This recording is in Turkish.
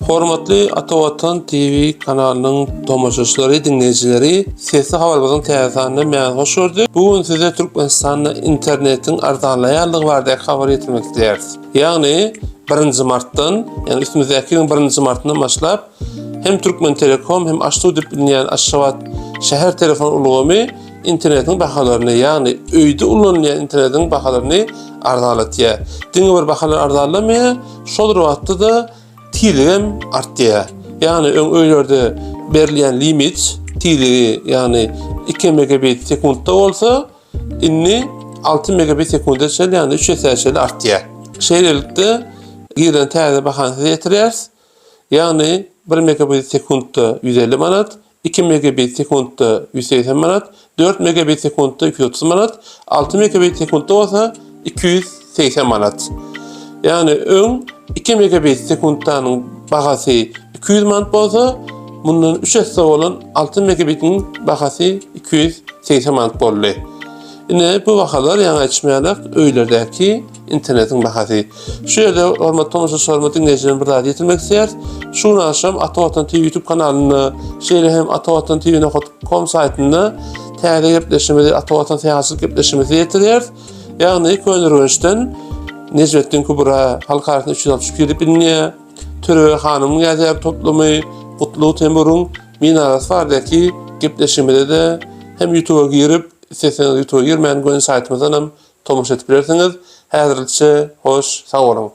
Hormatly Atawatan TV kanalının tomoşaçyları, dinleyijileri, Sesli Habarymyzyň täzesinde men hoş gördük. Bugün size Türkmenistanda internetin arzanlaýanlygy barada habar etmek isleýäris. Ýagny 1 martdan, ýani üstümizdäki 1 martdan başlap hem Türkmen Telekom hem Aştu dip bilinýän Aşgabat şäher telefon ulgamy internetin bahalaryny, ýagny öýde ulanýan internetin bahalaryny arzanlatýar. Diňe bir bahalar arzanlamaýar, şol wagtda da tiligem artýar. Ýagny öňlerde berilýän limit tiligi, ýagny 2 megabit sekundda bolsa, inni 6 megabit sekundda, ýagny 3 häsäçeli artýar. Şeýlelikde giren täze bahanysy ýetirýäris. Ýagny 1 megabit sekundda 150 manat, 2 megabit sekundda 180 manat, 4 megabit sekundda 230 manat, 6 megabit sekundda bolsa 280 manat. Ýagny 2 megabit sekundanyň bahasy 200 manat bolsa, bundan 3 hassa bolan 6 megabitin bahasy 280 manat boldy. Ine bu bahalar ýa-ni açmaýarak öýlerdäki internetin bahasy. Şu ýerde hormatly tomoşaçylar, dinleýijiler bir daha ýetirmek isleýär. Şunu aşam Atawatan TV YouTube kanalyny, şeýle hem atawatantv.com saýtyna täze gepleşmeli, Atawatan syýasaty gepleşmeli ýetirýär. Ýagny Könürwüşden Necmettin Kubra halk arasynda 361 bilinýär. Töre hanymyň ýazar toplamy, Gutlu Temurun minarasy bardaky gepleşmeli de hem YouTube'a girip, sesini YouTube'a girmän gönül saýtymyzdan hem tomoşa etip bilersiňiz. Häzirçe hoş, sag bolun.